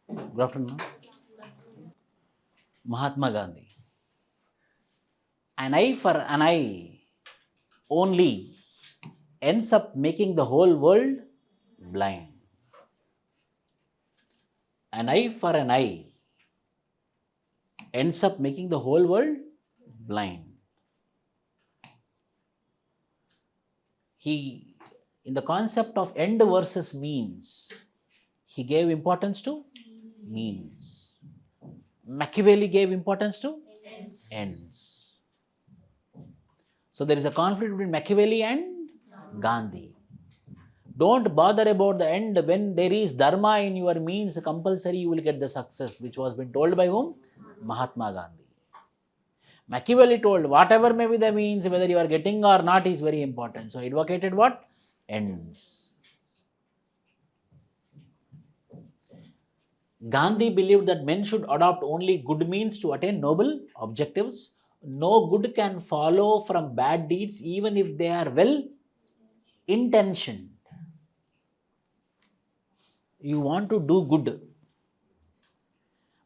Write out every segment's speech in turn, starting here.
Good afternoon. Mahatma Gandhi. An eye for an eye only ends up making the whole world blind. An eye for an eye ends up making the whole world blind. He, in the concept of end versus means, he gave importance to means. Machiavelli gave importance to ends. So there is a conflict between Machiavelli and Gandhi. Don't bother about the end. When there is dharma in your means, compulsory you will get the success, which was been told by whom? Mahatma Gandhi. Machiavelli told whatever may be the means, whether you are getting or not is very important. So advocated what? Ends. Gandhi believed that men should adopt only good means to attain noble objectives. No good can follow from bad deeds even if they are well intentioned. You want to do good,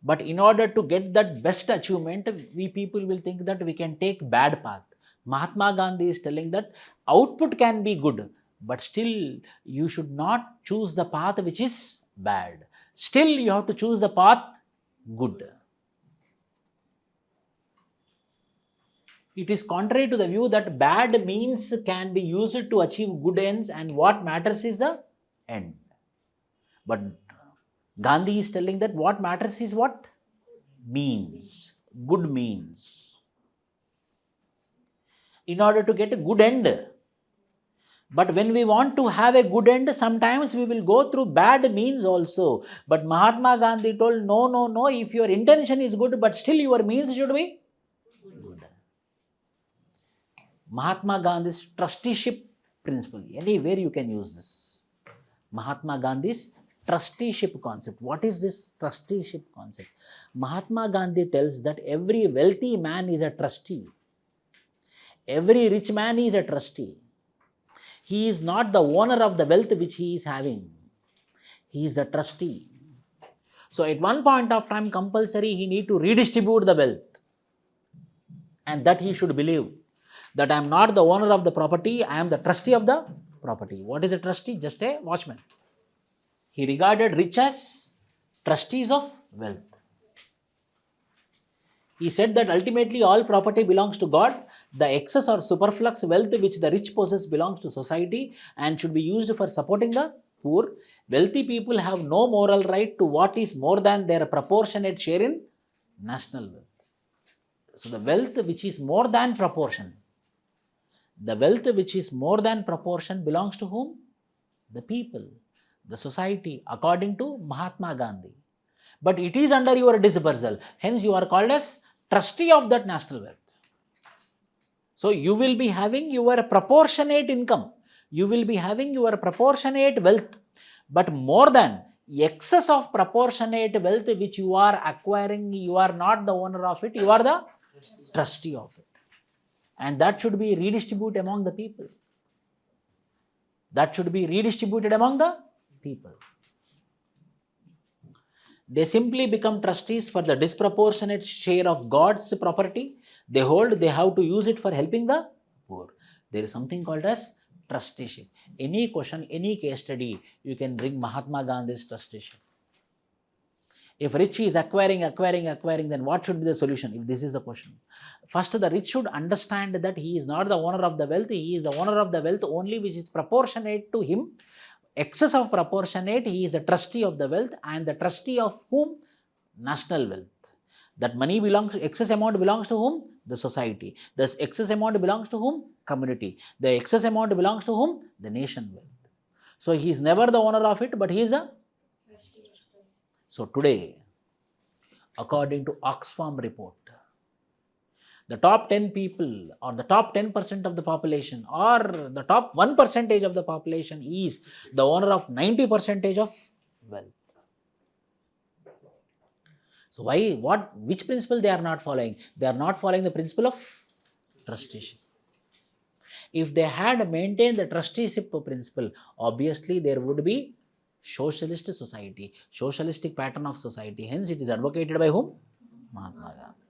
but in order to get that best achievement, we people will think that we can take bad path. Mahatma Gandhi is telling that output can be good, but still you should not choose the path which is bad. Still you have to choose the path good. It is contrary to the view that bad means can be used to achieve good ends, and what matters is the end. But Gandhi is telling that what matters is what? Means. Good means. In order to get a good end. But when we want to have a good end, sometimes we will go through bad means also. But Mahatma Gandhi told, no, if your intention is good, but still your means should be good. Mahatma Gandhi's trusteeship principle. Anywhere you can use this. Mahatma Gandhi's trusteeship concept. What is this trusteeship concept? Mahatma Gandhi tells that every wealthy man is a trustee. Every rich man is a trustee. He is not the owner of the wealth which he is having. He is a trustee. So at one point of time, compulsory he need to redistribute the wealth. And that he should believe that I am not the owner of the property, I am the trustee of the property. What is a trustee? Just a watchman. He regarded rich as trustees of wealth. He said that ultimately all property belongs to God. The excess or superflux wealth which the rich possess belongs to society and should be used for supporting the poor. Wealthy people have no moral right to what is more than their proportionate share in national wealth. So the wealth which is more than proportion. The wealth which is more than proportion belongs to whom? The people. The society, according to Mahatma Gandhi. But it is under your dispersal. Hence you are called as trustee of that national wealth. So you will be having your proportionate income. You will be having your proportionate wealth. But more than excess of proportionate wealth which you are acquiring, you are not the owner of it, you are the trustee of it. And that should be redistributed among the people. That should be redistributed among the people. They simply become trustees for the disproportionate share of God's property they hold. They have to use it for helping the poor. There is something called as trusteeship. Any question, any case study, you can bring Mahatma Gandhi's trusteeship. If rich is acquiring, then what should be the solution if this is the question? First, the rich should understand that he is not the owner of the wealth. He is the owner of the wealth only which is proportionate to him. Excess of proportionate, he is the trustee of the wealth, and the trustee of whom? National wealth. That money belongs to, excess amount belongs to whom? The society. The excess amount belongs to whom? Community. The excess amount belongs to whom? The nation wealth. So he is never the owner of it, but he is the. So today, according to Oxfam report, the top 10 people or the top 10% of the population or the top 1% of the population is the owner of 90% of wealth. So why, which principle they are not following? They are not following the principle of trusteeship. If they had maintained the trusteeship principle, obviously there would be socialist society, socialistic pattern of society. Hence, it is advocated by whom? Mahatma Gandhi.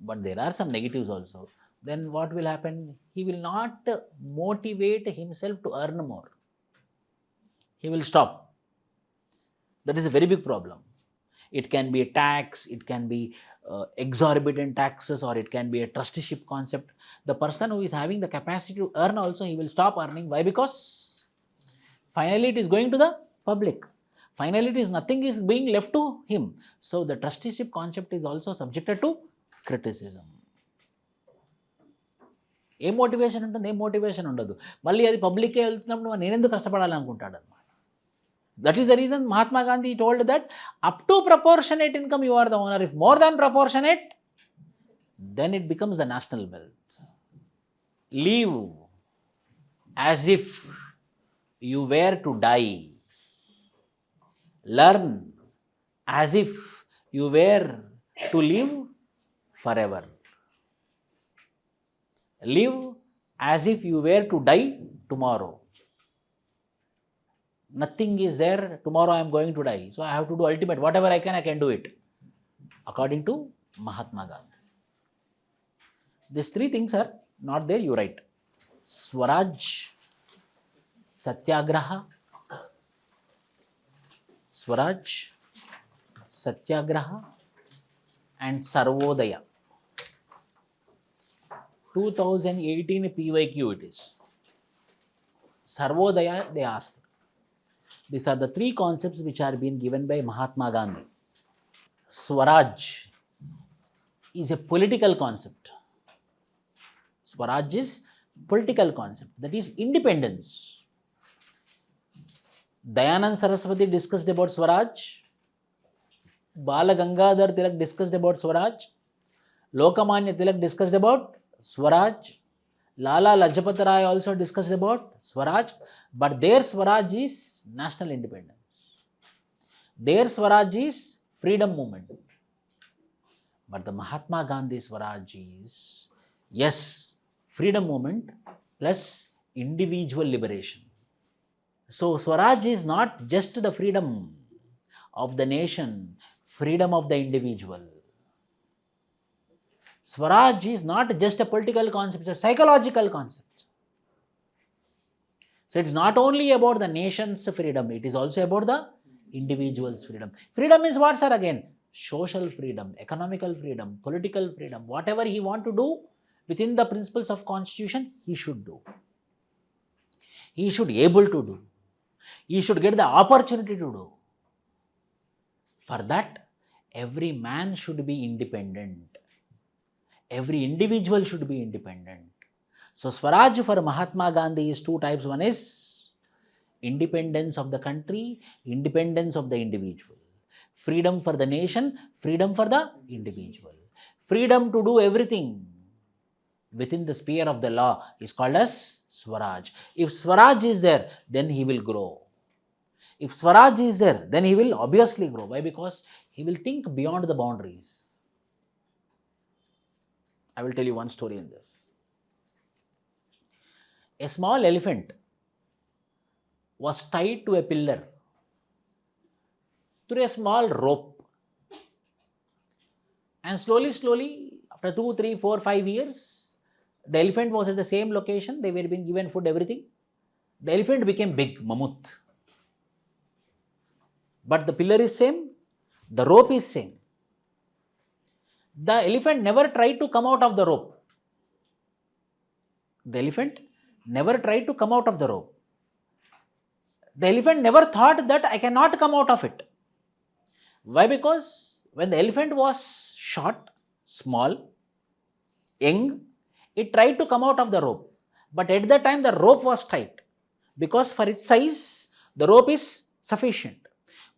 But there are some negatives also. Then what will happen? He will not motivate himself to earn more. He will stop. That is a very big problem. It can be a tax, it can be exorbitant taxes, or it can be a trusteeship concept. The person who is having the capacity to earn also, he will stop earning. Why? Because finally it is going to the public. Finally it is nothing is being left to him. So the trusteeship concept is also subjected to criticism. A motivation ఉంటుంది, ఏం motivation ఉండదు. మళ్ళీ అది పబ్లిక్కే వెళ్తున్నప్పుడు నేను ఎందుకు కష్టపడాలనుకుంటాడు అనమాట. That is the reason Mahatma Gandhi told that up to proportionate income you are the owner. If more than proportionate, then it becomes the national wealth. Live as if you were to die. Learn as if you were to live forever. Live as if you were to die tomorrow. Nothing is there, tomorrow I am going to die. So I have to do ultimate, whatever I can do it. According to Mahatma Gandhi. These three things are not there, you write. Swaraj, Satyagraha, Swaraj, Satyagraha and Sarvodaya. 2018 PYQ it is. Sarvodaya they asked. These are the three concepts which are being given by Mahatma Gandhi. Swaraj is a political concept. Swaraj is political concept, that is independence. Dayanand Saraswati discussed about Swaraj. Bala Gangadhar Tilak discussed about Swaraj. Lokamanya Tilak discussed about Swaraj. Lala Lajpat Rai also discussed about Swaraj, but their Swaraj is national independence. Their Swaraj is freedom movement. But the Mahatma Gandhi Swaraj is, yes, freedom movement plus individual liberation. So Swaraj is not just the freedom of the nation, freedom of the individual. Swaraj is not just a political concept, it's a psychological concept. So it's not only about the nation's freedom, it is also about the individual's freedom. Freedom means what, sir? Again, social freedom, economical freedom, political freedom. Whatever he want to do within the principles of constitution, he should do. He should able to do. He should get the opportunity to do. For that, every man should be independent. Every individual should be independent. So Swaraj for Mahatma Gandhi is two types. One is independence of the country, independence of the individual. Freedom for the nation, freedom for the individual. Freedom to do everything within the sphere of the law is called as Swaraj. If Swaraj is there, then he will grow. If Swaraj is there, then he will obviously grow. Why? Because he will think beyond the boundaries. I will tell you one story in this. A small elephant was tied to a pillar through a small rope. And slowly, after 2, 3, 4, 5 years, the elephant was at the same location. They were being given food, everything. The elephant became big, mammoth. But the pillar is same, the rope is same. The elephant never tried to come out of the rope. The elephant never tried to come out of the rope. The elephant never thought that I cannot come out of it. Why? Because when the elephant was short, small, young, it tried to come out of the rope. But at that time the rope was tight. Because for its size, the rope is sufficient.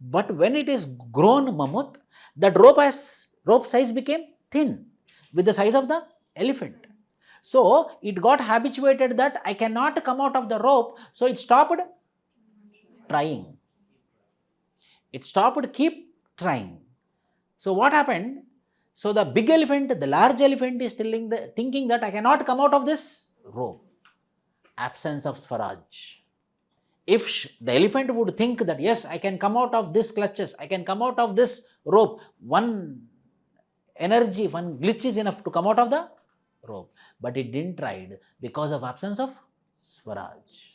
But when it is grown mammoth, that rope size became thin with the size of the elephant. So it got habituated that I cannot come out of the rope, so it stopped trying. It stopped keep trying. So what happened? So the big elephant, the large elephant is thinking that I cannot come out of this rope. Absence of Swaraj. If the elephant would think that, yes, I can come out of this clutches, I can come out of this rope, one energy, one glitch is enough to come out of the rope. But it didn't try because of absence of Swaraj.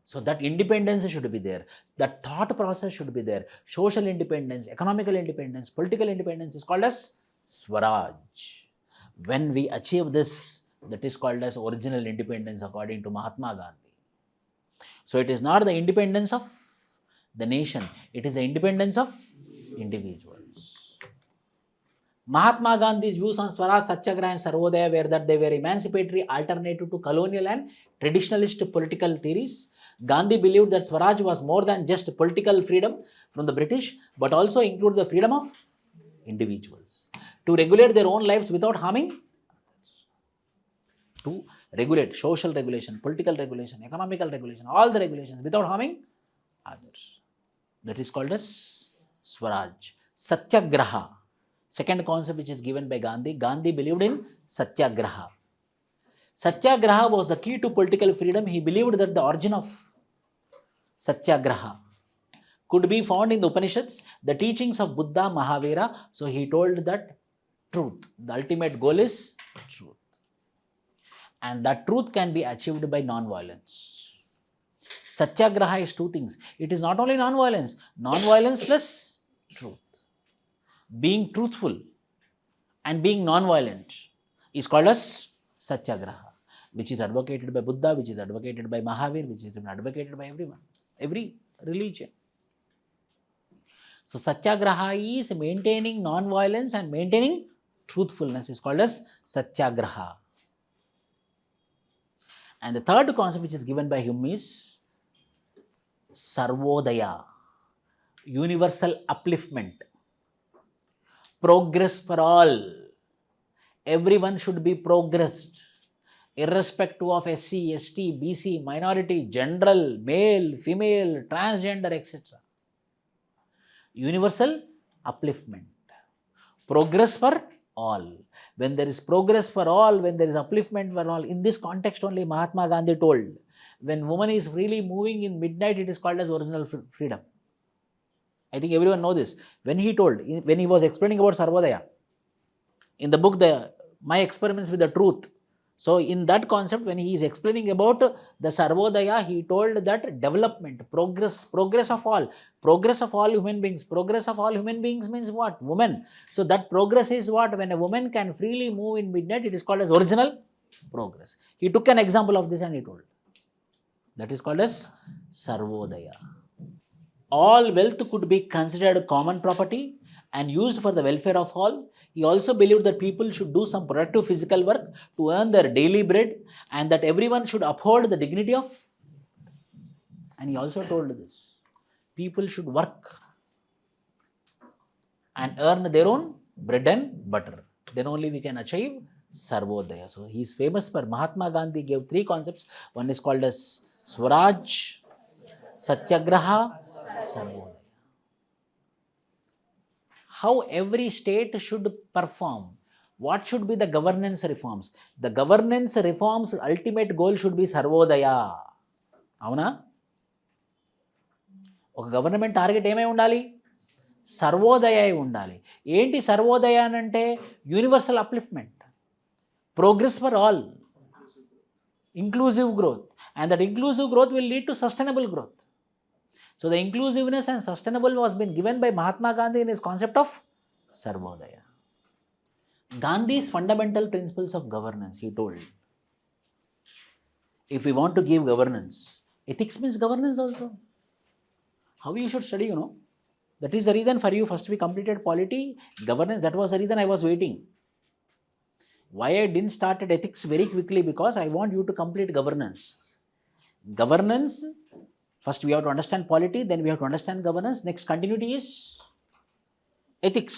So that independence should be there. That thought process should be there. Social independence, economical independence, political independence is called as Swaraj. When we achieve this, that is called as original independence according to Mahatma Gandhi. So it is not the independence of the nation, it is the independence of individuals. Mahatma Gandhi's views on Swaraj, Satyagraha and Sarvodaya were that they were emancipatory alternative to colonial and traditionalist political theories. Gandhi believed that Swaraj was more than just political freedom from the British, but also included the freedom of individuals to regulate their own lives without harming, to regulate social regulation, political regulation, economical regulation, all the regulations without harming others. That is called as Swaraj. Satyagraha, second concept which is given by Gandhi. Gandhi believed in Satyagraha. Satyagraha was the key to political freedom. He believed that the origin of Satyagraha could be found in the Upanishads, the teachings of Buddha, Mahavira. So he told that truth, the ultimate goal is truth. And that truth can be achieved by non-violence. Satyagraha is two things. It is not only non-violence, non-violence plus truth. Being truthful and being non-violent is called as Satyagraha, which is advocated by Buddha, which is advocated by Mahavir, which is advocated by everyone, every religion. So Satyagraha is maintaining non-violence and maintaining truthfulness is called as Satyagraha. And the third concept which is given by him is Sarvodaya, universal upliftment, progress for all. Everyone should be progressed, irrespective of SC, ST, BC, minority, general, male, female, transgender, etc. Universal upliftment, progress for all. When there is progress for all, when there is upliftment for all, in this context only Mahatma Gandhi told, when woman is freely moving in midnight, it is called as original freedom. I think everyone knows this. When he told, when he was explaining about Sarvodaya, in the book, My Experiments with the Truth. So in that concept, when he is explaining about the Sarvodaya, he told that development, progress of all human beings. Progress of all human beings means what? Women. So that progress is what? When a woman can freely move in midnight, it is called as original progress. He took an example of this and he told. That is called as Sarvodaya. All wealth could be considered common property and used for the welfare of all. He also believed that people should do some productive physical work to earn their daily bread and that everyone should uphold the dignity of. And he also told this. People should work and earn their own bread and butter. Then only we can achieve Sarvodaya. So he is famous for. Mahatma Gandhi gave three concepts. One is called as Swaraj, Satyagraha, Sarvodaya. How every state should perform. What should be the governance reforms? The governance reforms ultimate goal should be Sarvodaya. Avuna? ఒక government target ఏమై ఉండాలి? సర్వోదయ అయి ఉండాలి. ఏంటి సర్వోదయ అంటే? Universal upliftment, progress for all, inclusive growth, and that inclusive growth will lead to sustainable growth. So the inclusiveness and sustainable was been given by Mahatma Gandhi in his concept of Sarvodaya. Gandhi's fundamental principles of governance, he told. If we want to give governance, ethics means governance also. How you should study, That is the reason for you, first we completed polity, governance, that was the reason I was waiting. Why I didn't start at ethics very quickly? Because I want you to complete governance. Governance, first we have to understand polity, then we have to understand governance. Next continuity is ethics.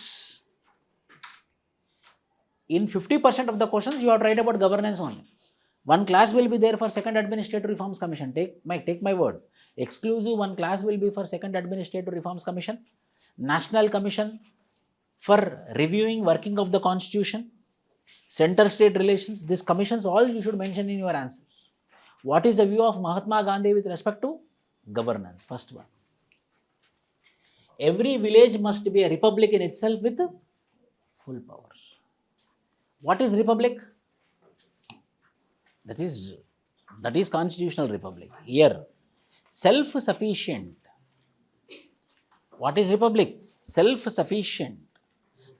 In 50% of the questions, you have to write about governance only. One class will be there for Second Administrative Reforms Commission. Take my word. Exclusive one class will be for Second Administrative Reforms Commission. National Commission for reviewing working of the Constitution. Center-state relations. These commissions all you should mention in your answers. What is the view of Mahatma Gandhi with respect to governance? First one. Every village must be a republic in itself with full powers. What is republic? That is constitutional republic. Here, self-sufficient. What is republic? Self-sufficient.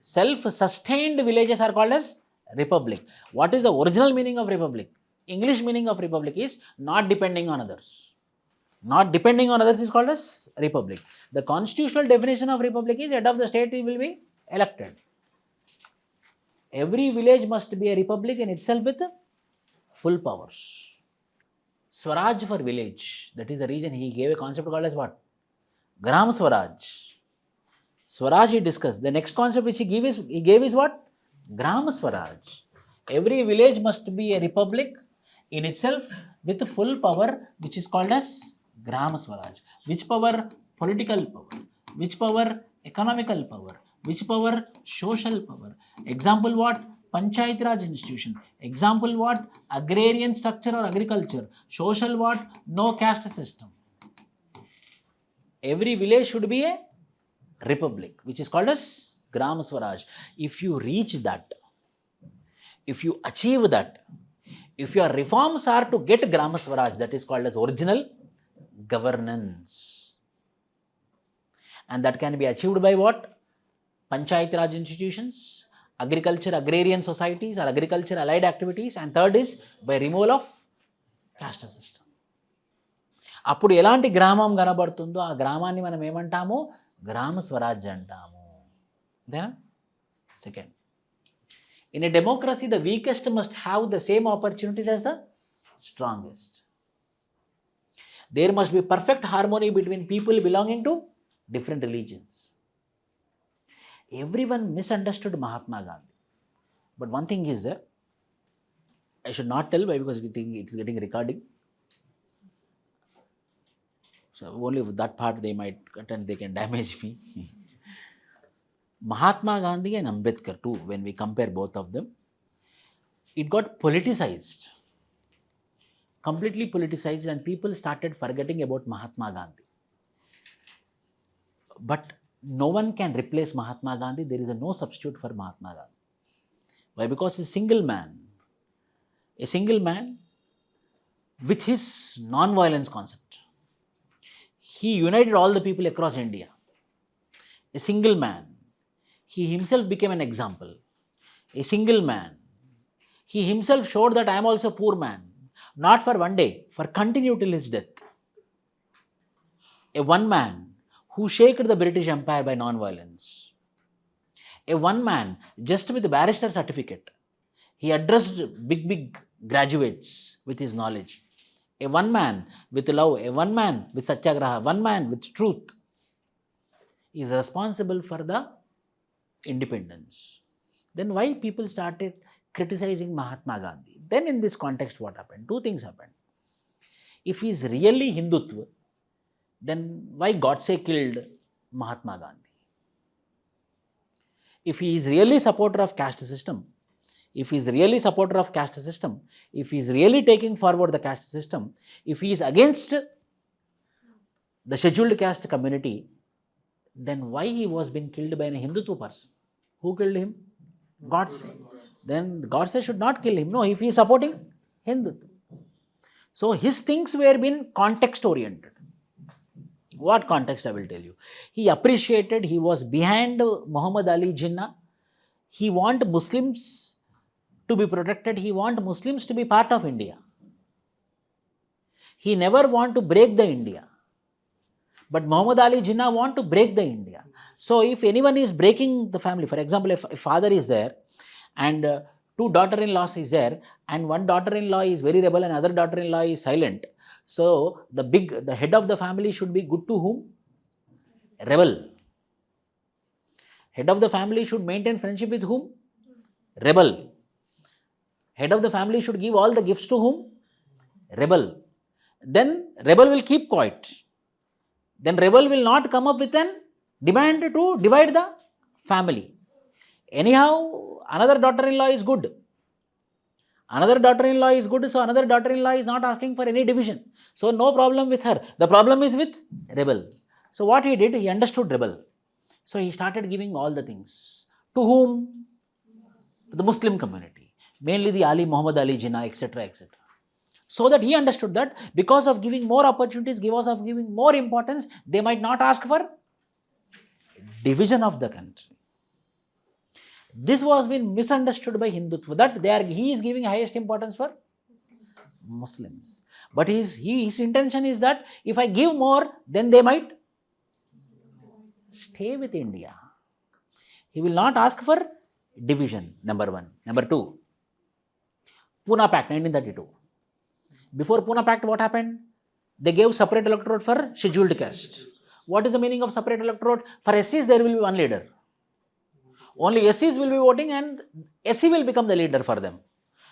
Self-sustained villages are called as republic. What is the original meaning of republic? English meaning of republic is not depending on others. Not depending on others is called as republic. The constitutional definition of republic is head of the state will be elected. Every village must be a republic in itself with full powers. Swaraj for village. That is the reason he gave a concept called as what? Gram Swaraj. Swaraj he discussed. The next concept which he gave is what? Gram Swaraj. Every village must be a republic in itself with full power, which is called as Gram Swaraj. Which power? Political power. Which power? Economical power. Which power? Social power. Example what? Panchayat Raj institution. Example what? Agrarian structure or agriculture. Social what? No caste system. Every village should be a republic, which is called as Gram Swaraj. If you reach that, if you achieve that, if your reforms are to get Gram Swaraj, that is called as original governance. And that can be achieved by what? Panchayat Raj institutions, agriculture, agrarian societies or agriculture allied activities, and third is by removal of caste system. అప్పుడు ఎలాంటి గ్రామం కనబడుతుందో ఆ గ్రామాన్ని మనం ఏమంటాము? గ్రామ స్వరాజ్య అంటాము. అంతేనా? Second, in a democracy the weakest must have the same opportunities as the strongest. There must be perfect harmony between people belonging to different religions. Everyone misunderstood Mahatma Gandhi. But one thing is there, I should not tell why, because it's getting recording. So only with that part they might cut and they can damage me. Mahatma Gandhi and Ambedkar too, when we compare both of them, it got politicized. Completely politicized, and people started forgetting about Mahatma Gandhi. But no one can replace Mahatma Gandhi. There is no substitute for Mahatma Gandhi. Why? Because a single man with his non-violence concept, he united all the people across India. A single man, he himself became an example. A single man, he himself showed that I am also a poor man, not for one day, for continue till his death. A one man who shaken the British Empire by non-violence. A one man just with a barrister certificate, he addressed big graduates with his knowledge. A one man with love, a one man with satyagraha, one man with truth is responsible for the independence. Then why people started criticizing Mahatma Gandhi? Then in this context what happened? Two things happened. If he is really Hindutva, then why Godse killed Mahatma Gandhi? If he is really supporter of caste system, if he is really supporter of caste system, if he is really taking forward the caste system, if he is against the scheduled caste community, then why he was being killed by a Hindutva person? Who killed him? Godse. Then Godse should not kill him. No, if he is supporting Hindutva. So his things were being context oriented. What context I will tell you. He appreciated, he was behind Muhammad Ali Jinnah. He want Muslims to be protected. He want Muslims to be part of India. He never want to break the India. But Muhammad Ali Jinnah want to break the India. So if anyone is breaking the family, for example, if father is there and two daughter-in-laws is there, and one daughter-in-law is very rebel and other daughter-in-law is silent, so the head of the family should be good to whom? Rebel. Head of the family should maintain friendship with whom? Rebel. Head of the family should give all the gifts to whom? Rebel. Then rebel will keep quiet. Then rebel will not come up with an demand to divide the family. Anyhow, another daughter-in-law is good. Another daughter-in-law is good, so another daughter-in-law is not asking for any division. So no problem with her. The problem is with rebel. So what he did, he understood rebel. So he started giving all the things. To whom? To the Muslim community. Mainly the Ali, Muhammad Ali Jinnah, etc., etc. So that he understood that because of giving more opportunities, because of giving more importance, they might not ask for division of the country. This was been misunderstood by Hindutva, that he is giving highest importance for Muslims. But his intention is that if I give more, then they might stay with India. He will not ask for division, number one. Number two, Pune Pact, 1932. Before Pune Pact, what happened? They gave separate electorate for scheduled caste. What is the meaning of separate electorate? For SCs, there will be one leader. Only SCs will be voting and SC will become the leader for them.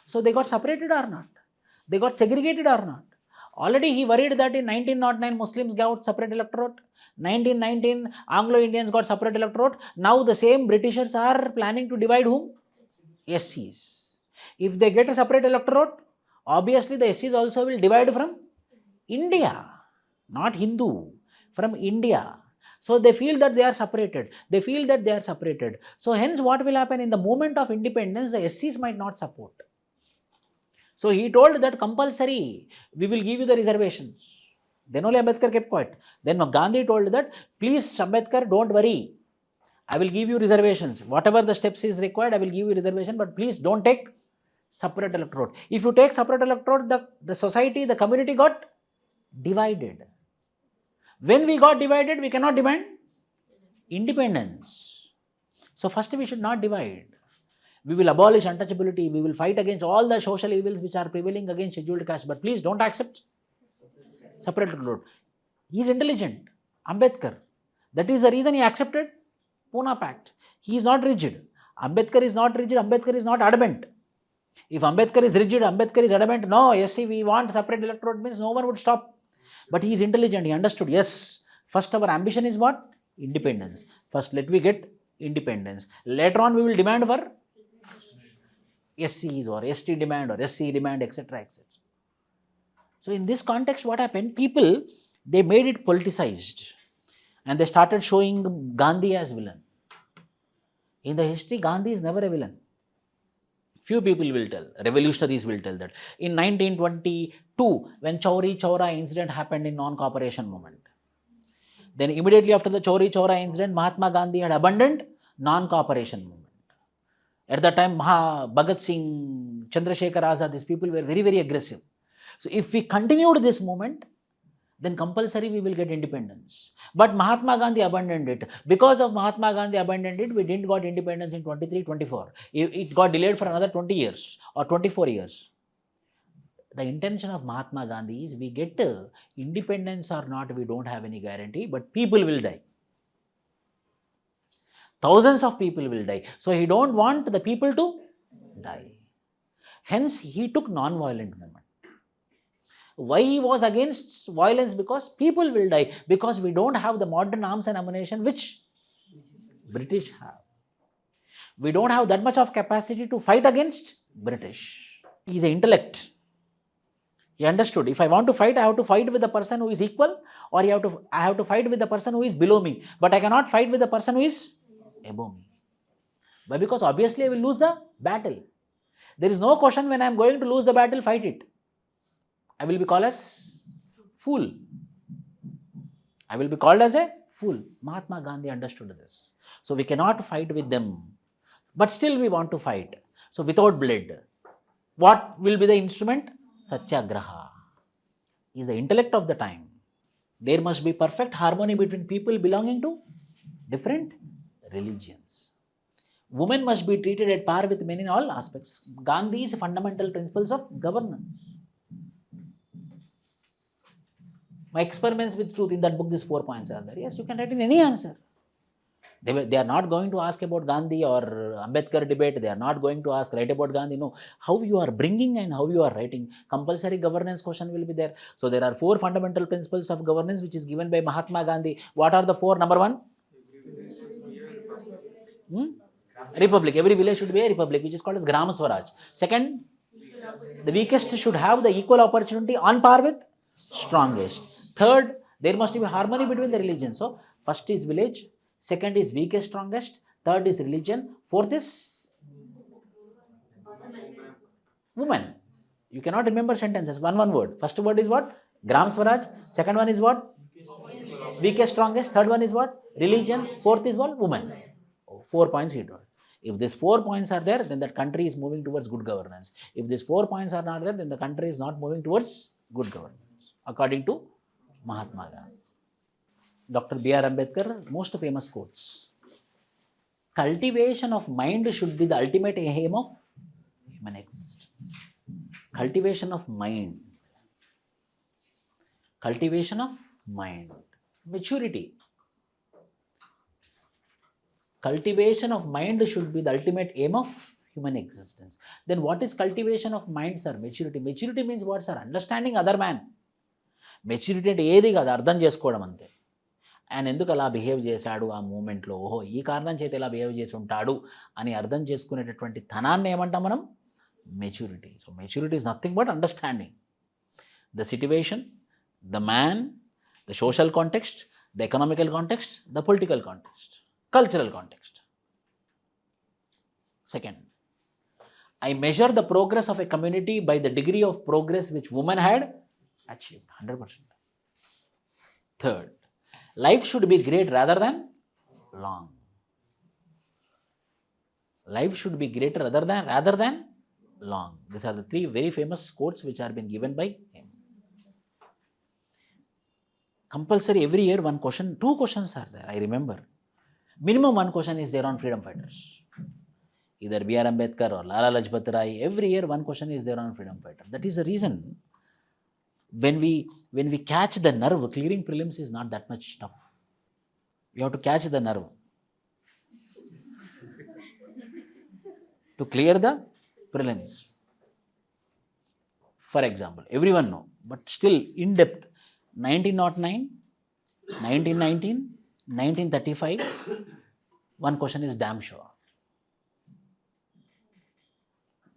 So they got separated or not? They got segregated or not? Already he worried that in 1909 Muslims got separate electorate. 1919 Anglo-Indians got separate electorate. Now the same Britishers are planning to divide whom? SCs. If they get a separate electorate, obviously the SCs also will divide from India, not Hindu, from India. So they feel that they are separated. So hence what will happen in the moment of independence, the SCs might not support. So he told that compulsory, we will give you the reservations. Then only Ambedkar kept quiet. Then Gandhi told that, please Ambedkar, don't worry. I will give you reservations. Whatever the steps is required, I will give you reservation, but please don't take separate electorate. If you take separate electorate, the society, the community got divided. When we got divided, we cannot demand independence. So first we should not divide. We will abolish untouchability. We will fight against all the social evils which are prevailing against scheduled caste. But please don't accept separate electorate. He is intelligent. Ambedkar. That is the reason he accepted Pune Pact. He is not rigid. Ambedkar is not rigid. Ambedkar is not adamant. If Ambedkar is rigid, Ambedkar is adamant, no, yes, see, we want separate electorate, means no one would stop. But he is intelligent, he understood, yes, first our ambition is what? Independence. First let we get independence. Later on we will demand for SCs or ST demand or SC demand, etc., etc. So in this context, what happened? People, they made it politicized and they started showing Gandhi as villain. In the history, Gandhi is never a villain. Few people will tell, revolutionaries will tell that. In 1922, when Chauri Chaura incident happened in non-cooperation movement, then immediately after the Chauri Chaura incident, Mahatma Gandhi had abandoned non-cooperation movement. At that time, Bhagat Singh, Chandrasekhar Azad, these people were very, very aggressive. So if we continued this movement, then compulsory we will get independence. But Mahatma Gandhi abandoned it. Because of Mahatma Gandhi abandoned it, we didn't got independence in 23, 24. It got delayed for another 20 years or 24 years. The intention of Mahatma Gandhi is we get independence or not, we don't have any guarantee, but people will die. Thousands of people will die. So he don't want the people to die. Hence he took non-violent movement. Why he was against violence? Because people will die. Because we don't have the modern arms and ammunition which British have. We don't have that much of capacity to fight against British. He is an intellect. He understood, if I want to fight, I have to fight with the person who is equal, or I have to fight with the person who is below me. But I cannot fight with the person who is above me. Why? Because obviously I will lose the battle. There is no question when I am going to lose the battle, fight it. I will be called as fool. I will be called as a fool. Mahatma Gandhi understood this. So we cannot fight with them. But still we want to fight. So without blood. What will be the instrument? Satyagraha. He is the intellect of the time. There must be perfect harmony between people belonging to different religions. Women must be treated at par with men in all aspects. Gandhi's fundamental principles of governance. My experiments with truth, in that book, these 4 points are there. Yes, you can write in any answer. They are not going to ask about Gandhi or Ambedkar debate. They are not going to write about Gandhi. No, how you are bringing and how you are writing. Compulsory governance question will be there. So there are 4 fundamental principles of governance which is given by Mahatma Gandhi. What are the 4? Number 1? Republic. Every village should be a republic, which is called as Gram Swaraj. Second, The weakest should have the equal opportunity on par with strongest. Third, there must be harmony between the religions. So, first is village, second is weakest, strongest, third is religion, fourth is woman. You cannot remember sentences, one word. First word is what? Gram Swaraj. Second one is what? Weakest, strongest. Third one is what? Religion. Fourth is what? Woman. 4 points he told. If these 4 points are there, then that country is moving towards good governance. If these 4 points are not there, then the country is not moving towards good governance, according to Mahatma Gandhi. Dr. B.R. Ambedkar, most famous quotes. Cultivation of mind should be the ultimate aim of human existence. Cultivation of mind. Cultivation of mind. Maturity. Cultivation of mind should be the ultimate aim of human existence. Then what is cultivation of mind, sir? Maturity. Maturity means what, sir? Understanding other man. Maturity అంటే ఏది కాదు, అర్థం చేసుకోవడం అంతే. ఆయన ఎందుకు అలా behave చేశాడు ఆ మూమెంట్లో, ఓహో ఈ కారణం చేత ఇలా బిహేవ్ చేసి ఉంటాడు అని అర్థం చేసుకునేటటువంటి ధనాన్ని ఏమంటాం మనం? Maturity. So maturity is nothing but understanding the situation, the man, the social context, the economical context, the political context, cultural context. Second, I measure the progress of a community by the degree of progress which women had achieved, 100%. Third, life should be great rather than long. Life should be greater rather than long. These are the 3 very famous quotes which are been given by him. Compulsory every year 1 question, 2 questions are there, I remember. Minimum 1 question is there on freedom fighters. Either B.R. Ambedkar or Lala Lajpat Rai. Every year 1 question is there on freedom fighter. That is the reason when we catch the nerve, clearing prelims is not that much tough. You have to catch the nerve. To clear the prelims. For example, everyone know, but still in depth, 1909, 1919, 1935, 1 question is damn sure.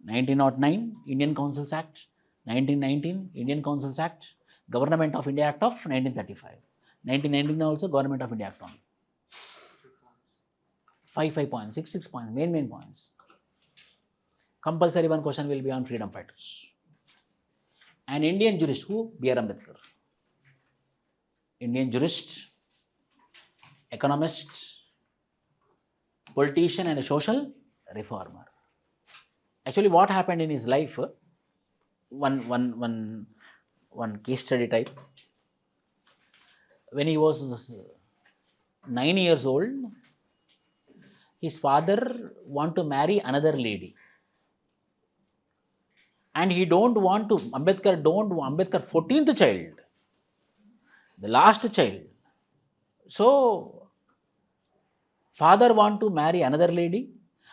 1909, Indian Councils Act. 1919, Indian Councils Act. Government of India Act of 1935. 1919 also Government of India Act only. 5 points, 6 points, main points. Compulsory 1 question will be on freedom fighters. An Indian jurist, who? B.R. Ambedkar. Indian jurist, economist, politician and a social reformer. Actually, what happened in his life, one case study type. When he was 9 years old, his father want to marry another lady. And he don't want to, Ambedkar 14th child, the last child. So, father want to marry another lady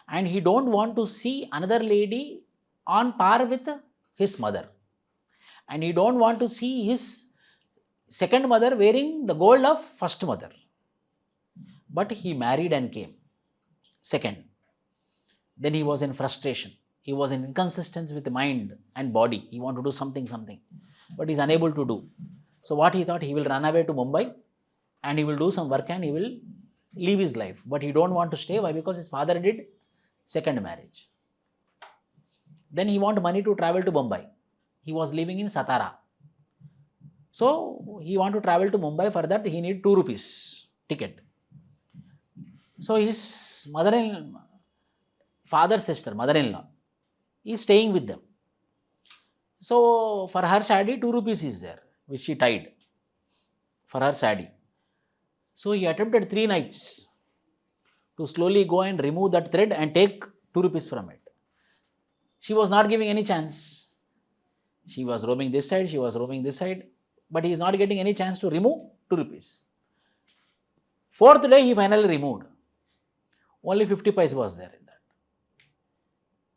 and he don't want to see another lady on par with his mother. And he don't want to see his second mother wearing the gold of first mother. But he married and came. Second. Then he was in frustration. He was in inconsistency with the mind and body. He wanted to do something. But he is unable to do. So what he thought, he will run away to Mumbai and he will do some work and he will leave his life. But he don't want to stay. Why? Because his father did second marriage. Then he want money to travel to Mumbai. He was living in Satara. So he want to travel to Mumbai. For that he need 2 rupees ticket. So his father's sister, mother-in-law, is staying with them. So for her shadi 2 rupees is there, which she tied for her shadi. So he attempted 3 nights to slowly go and remove that thread and take 2 rupees from it. She was not giving any chance. She was roaming this side, but he is not getting any chance to remove 2 rupees. 4th day he finally removed. Only 50 paise was there in that.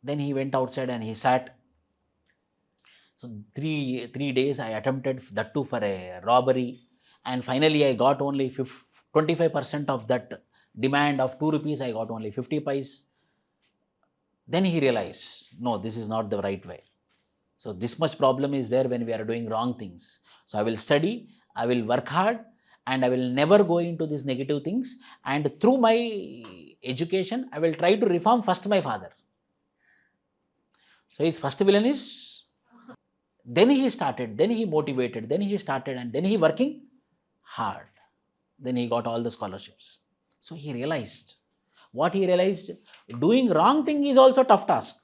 Then he went outside and he sat. So 3 days I attempted, that too for a robbery, and finally I got only 25% of that demand of 2 rupees, I got only 50 paise. Then he realized, no, this is not the right way. So this much problem is there when we are doing wrong things. So I will study, I will work hard, and I will never go into these negative things. And through my education, I will try to reform first my father. So his first villain is, then he started, then he motivated, then he started, and then he working hard. Then he got all the scholarships. So he realized, what he realized, doing wrong thing is also a tough task.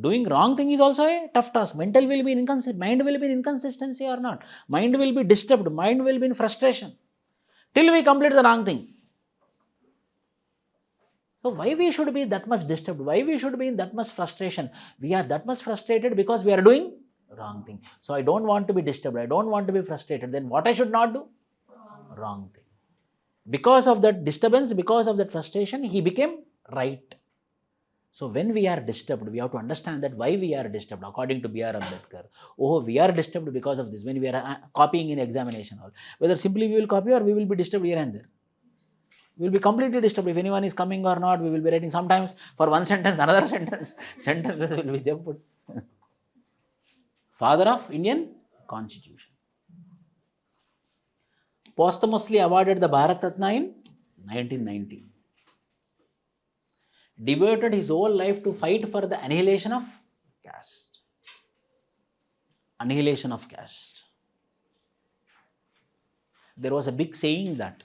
Doing wrong thing is also a tough task. Mental will be inconsistent, mind will be in inconsistency or not. Mind will be disturbed, mind will be in frustration till we complete the wrong thing. So why we should be that much disturbed? Why we should be in that much frustration? We are that much frustrated because we are doing wrong thing. So I don't want to be disturbed. I don't want to be frustrated. Then what I should not do? Wrong thing. Because of that disturbance, because of that frustration, he became right. So when we are disturbed, we have to understand that why we are disturbed. According to B.R. Ambedkar, oh, we are disturbed because of this. When we are copying in examination hall, whether simply we will copy or we will be disturbed here and there. We will be completely disturbed. If anyone is coming or not, we will be writing sometimes for one sentence, another sentences will be jumped. Father of Indian Constitution. Posthumously awarded the Bharat Ratna in 1990. Devoted his whole life to fight for the annihilation of caste. Annihilation of caste. There was a big saying that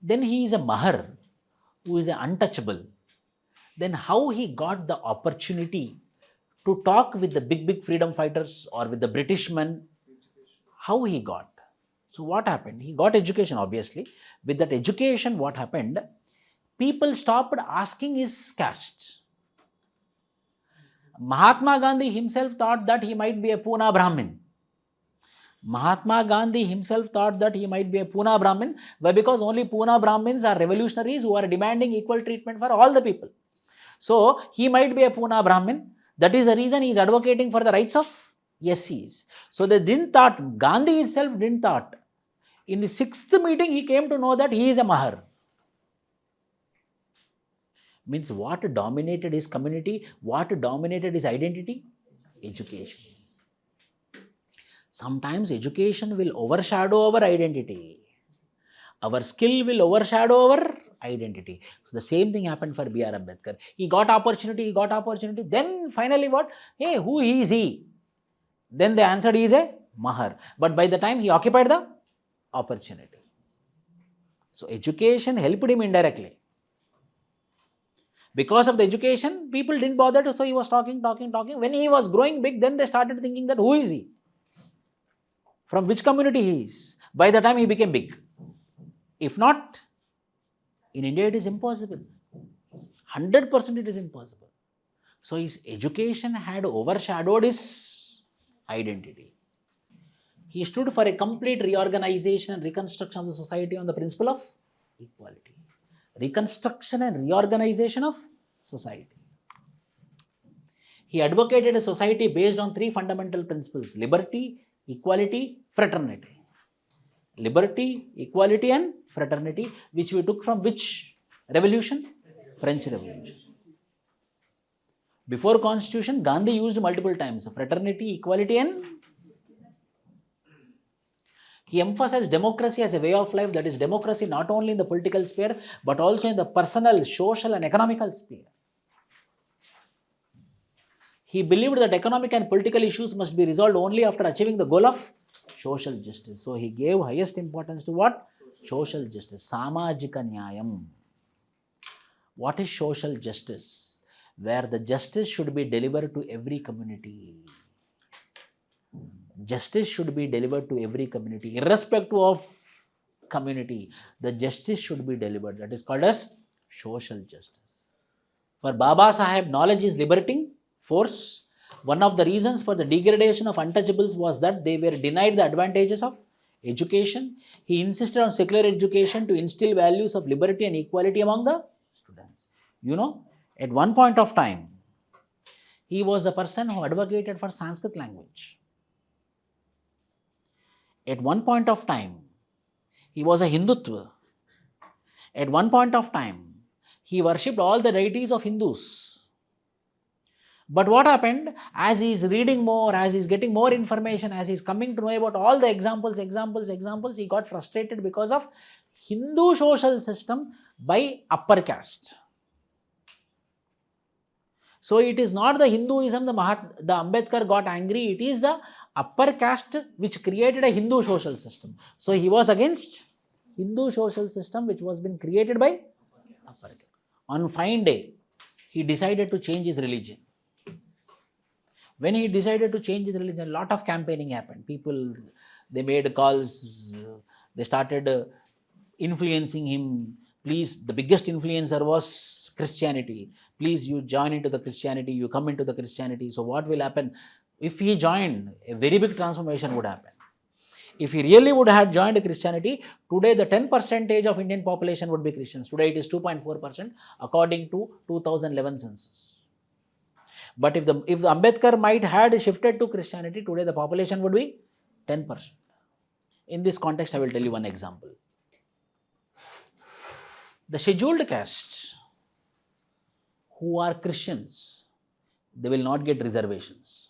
then he is a Mahar who is untouchable. Then how he got the opportunity to talk with the big freedom fighters or with the British men? How he got? So what happened? He got education, obviously. With that education, what happened? People stopped asking his caste. Mahatma Gandhi himself thought that he might be a Pune Brahmin. Mahatma Gandhi himself thought that he might be a Pune Brahmin. Why? Because only Pune Brahmins are revolutionaries who are demanding equal treatment for all the people. So he might be a Pune Brahmin. That is the reason he is advocating for the rights of SCs. So they didn't thought, Gandhi itself didn't thought. In the 6th meeting, he came to know that he is a Mahar. Means what dominated his community, what dominated his identity? Education. Sometimes education will overshadow our identity. Our skill will overshadow our identity. So the same thing happened for B.R. Ambedkar. He got opportunity. Then finally what? Hey, who is he? Then they answered he is a Mahar. But by the time he occupied the opportunity. So education helped him indirectly. Because of the education, people didn't bother to, so he was talking. When he was growing big, then they started thinking that who is he? From which community he is? By the time he became big. If not, in India it is impossible. 100% it is impossible. So his education had overshadowed his identity. He stood for a complete reorganization and reconstruction of the society on the principle of equality. Reconstruction and reorganization of society. He advocated a society based on 3 fundamental principles: liberty, equality, fraternity. Liberty, equality and fraternity, which we took from which revolution? French Revolution. Before Constitution, Gandhi used multiple times fraternity, equality and he emphasized democracy as a way of life, that is democracy not only in the political sphere but also in the personal, social and economical sphere. He believed that economic and political issues must be resolved only after achieving the goal of social justice. So he gave highest importance to what? Social justice. Samajika Nyayam. What is social justice? Where the justice should be delivered to every community. Justice should be delivered to every community, irrespective of community. The justice should be delivered. That is called as social justice. For Baba Sahib, knowledge is liberating force. One of the reasons for the degradation of untouchables was that they were denied the advantages of education. He insisted on secular education to instill values of liberty and equality among the students. You know, at one point of time, he was the person who advocated for Sanskrit language. At one point of time, he was a Hindutva. At one point of time, he worshipped all the deities of Hindus. But what happened, as he is reading more, as he is getting more information, as he is coming to know about all the examples, he got frustrated because of Hindu social system by upper caste. So it is not the Hinduism, the Ambedkar got angry, it is the upper caste which created a Hindu social system. So he was against Hindu social system which was been created by upper caste. On fine day, he decided to change his religion. When he decided to change his religion, a lot of campaigning happened. People, they made calls, they started influencing him. Please, the biggest influencer was Christianity. Please, you join into the Christianity, you come into the Christianity. So what will happen? If he joined, a very big transformation would happen. If he really would have joined Christianity, today the 10% of Indian population would be Christians. Today it is 2.4% according to 2011 census. But if the Ambedkar might had shifted to Christianity, today the population would be 10%. In this context, I will tell you one example. The scheduled castes who are Christians, they will not get reservations.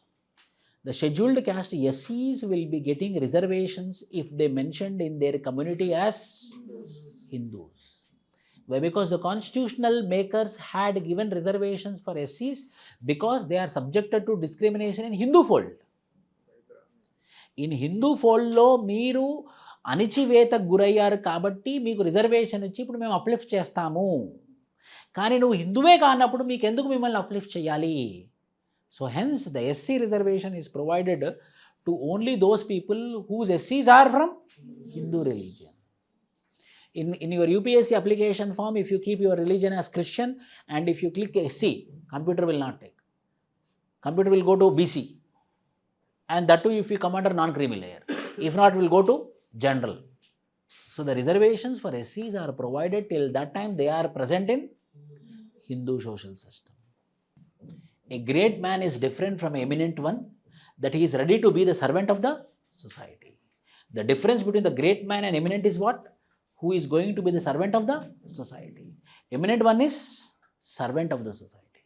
The scheduled caste SCs will be getting reservations if they mentioned in their community as Hindus. Why? Because the constitutional makers had given reservations for SCs because they are subjected to discrimination in Hindu fold. In Hindu fold lo meeru అణిచివేత గురయ్యారు కాబట్టి మీకు reservation ఇచ్చి ఇప్పుడు మేము uplift చేస్తాము. కానీ నువ్వు హిందువే కానప్పుడు మీకు ఎందుకు మిమ్మల్ని అప్లిఫ్ట్ చేయాలి? So hence the SC reservation is provided to only those people whose ఎస్సీస్ are from Hindu religion. In your UPSC application form, if you keep your religion as Christian and if you click SC, computer will not take. Computer will go to BC, and that too if you come under non-creamy layer. If not, will go to general. So the reservations for SCs are provided till that time they are present in Hindu social system. A great man is different from an eminent one, that he is ready to be the servant of the society. The difference between the great man and eminent is what? Who is going to be the servant of the society. Eminent one is servant of the society.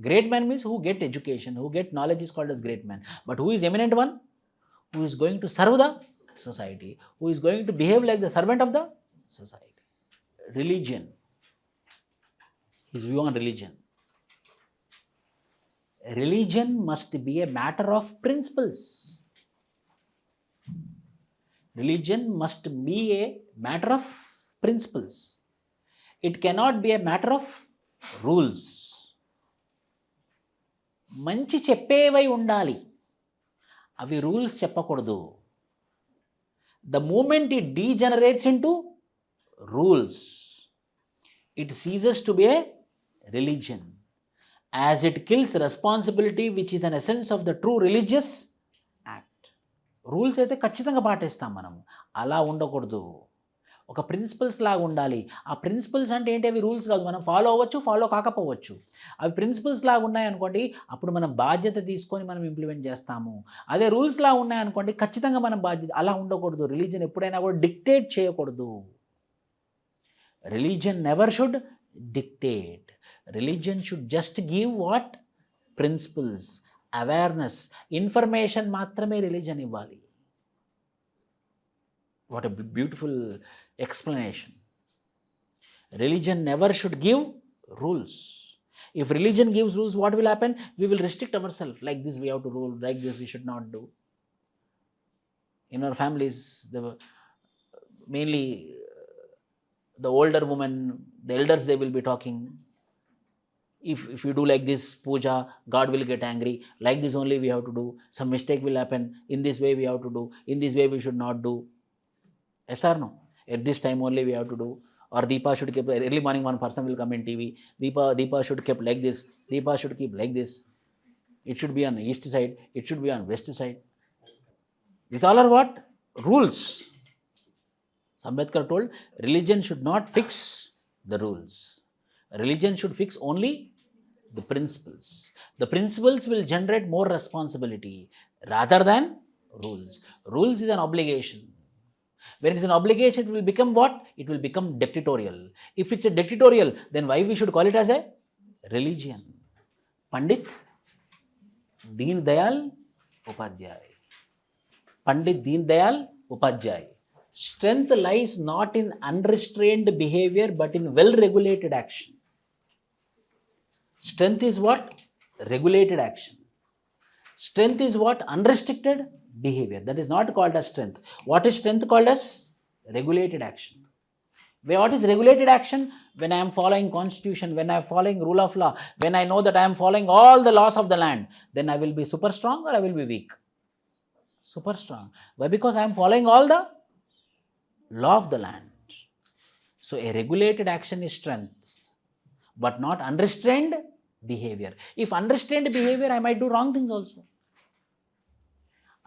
Great man means who get education, who get knowledge is called as great man. But who is eminent one? Who is going to serve the society, who is going to behave like the servant of the society. Religion. His view on religion. Religion must be a matter of principles. Religion must be a matter of principles. It cannot be a matter of rules. మంచి చెప్పేవై ఉండాలి, అవి rules చెప్పకూడదు. The moment it degenerates into rules, it ceases to be a religion, as it kills responsibility, which is an essence of the true religious act. Rules అయితే ఖచ్చితంగా పాటిస్తాం మనం, అలా ఉండకూడదు. ఒక ప్రిన్సిపల్స్ లాగా ఉండాలి. ఆ ప్రిన్సిపల్స్ అంటే ఏంటి? అవి రూల్స్ కాదు, మనం ఫాలో అవ్వచ్చు, ఫాలో కాకపోవచ్చు. అవి ప్రిన్సిపల్స్ లాగా ఉన్నాయనుకోండి, అప్పుడు మనం బాధ్యత తీసుకొని మనం ఇంప్లిమెంట్ చేస్తాము. అదే రూల్స్ లాగా ఉన్నాయనుకోండి, ఖచ్చితంగా మనం బాధ్యత. అలా ఉండకూడదు. రిలీజన్ ఎప్పుడైనా కూడా డిక్టేట్ చేయకూడదు. Religion never should dictate. Religion should just give what? Principles, awareness, information మాత్రమే రిలీజన్ ఇవ్వాలి. What a beautiful explanation. Religion never should give rules. If religion gives rules, what will happen? We will restrict ourselves. Like this we have to rule, like this we should not do. In our families, mainly the older women, the elders, they will be talking. If you do like this puja, God will get angry. Like this only we have to do. Some mistake will happen. In this way we have to do. In this way we should not do. Yes or no? At this time only we have to do. Or Deepa should keep, early morning one person will come in TV. Deepa should keep like this. Deepa should keep like this. It should be on the east side. It should be on west side. These all are what? Rules. Ambedkar told, religion should not fix the rules. Religion should fix only the principles. The principles will generate more responsibility rather than rules. Rules is an obligation. When it is an obligation, it will become what? It will become dictatorial. If it's a dictatorial, then why we should call it as a Religion. Pandit Deen Dayal Upadhyay. Pandit Deen Dayal Upadhyay. Strength lies not in unrestrained behavior but in well-regulated action. Strength is what? Regulated action. Strength is what? Unrestricted behavior. That is not called as strength. What is strength called as? Regulated action. What is regulated action? When I am following constitution, when I am following rule of law, when I know that I am following all the laws of the land, then I will be super strong or I will be weak? Super strong. Why? Because I am following all the law of the land. So a regulated action is strength, but not unrestrained behavior. If unrestrained behavior, I might do wrong things also.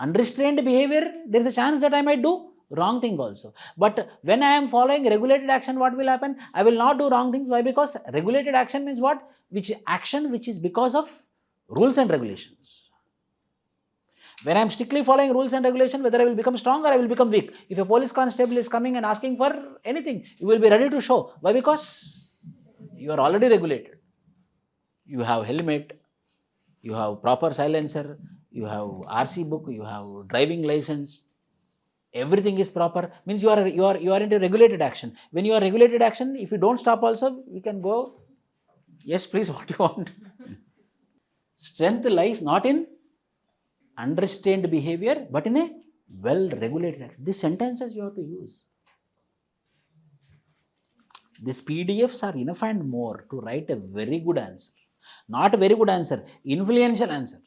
Unrestrained behavior, there is a chance that I might do wrong thing also. But when I am following regulated action, what will happen? I will not do wrong things. Why? Because regulated action means what? Which action which is because of rules and regulations. When I am strictly following rules and regulations, whether I will become strong or I will become weak. If a police constable is coming and asking for anything, you will be ready to show. Why? Because you are already regulated. You have helmet, you have proper silencer, you have RC book, you have driving license. Everything is proper. Means you are into regulated action. When you are regulated action, if you don't stop also, we can go. Yes, please, what you want. Strength lies not in unrestrained behavior, but in a well-regulated action. These sentences you have to use. These PDFs are enough and more to write a very good answer. Not a very good answer, influential answer.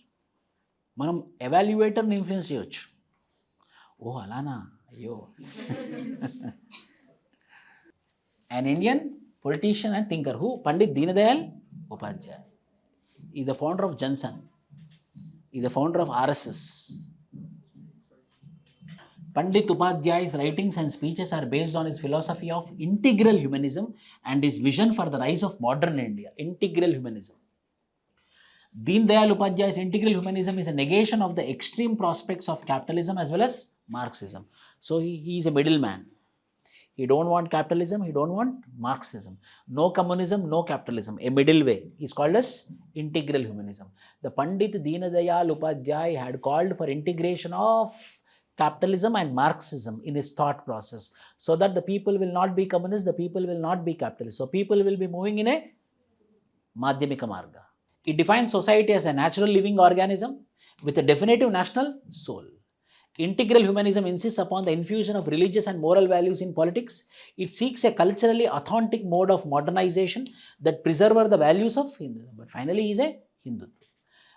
మనం ఎవాల్యుయేటర్ని influence చేయొచ్చు. ఓ అలానా, అయ్యో. An Indian politician and thinker who? Pandit Deenadayal Upadhyay. He is the founder of Jansangh. He is the founder of RSS. Pandit Upadhyay's writings and speeches are based on his philosophy of integral humanism and his vision for the rise of modern India. Integral humanism. Deen Dayal Upadhyay's integral humanism is a negation of the extreme prospects of capitalism as well as Marxism. So he is a middleman. He don't want capitalism, he don't want Marxism. No communism, no capitalism. A middle way is called as integral humanism. The Pandit Deenadayal Upadhyay had called for integration of capitalism and Marxism in his thought process, so that the people will not be communist, the people will not be capitalist. So people will be moving in a Madhyamika Marga. It defines society as a natural living organism with a definitive national soul. Integral humanism insists upon the infusion of religious and moral values in politics. It seeks a culturally authentic mode of modernization that preserves the values of Hinduism. But finally, he is a Hindu.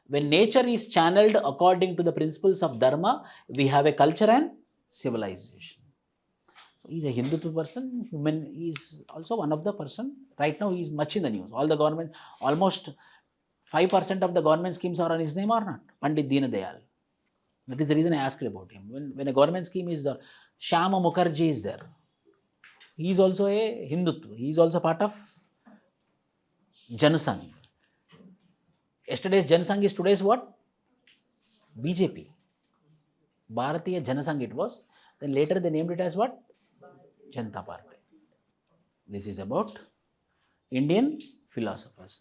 When nature is channeled according to the principles of Dharma, we have a culture and civilization. So he is a Hindu person. He is also one of the person. Right now, he is much in the news. All the government, almost 5% of the government schemes are on his name or not? Pandit Deenadayal. That is the reason I asked about him. When a government scheme is there, Shyama Mukherjee is there. He is also a Hindutva. He is also part of Jansangh. Yesterday's Jansangh is today's what? BJP. Bharatiya Janasangh it was. Then later they named it as what? Janata Party. This is about Indian philosophers.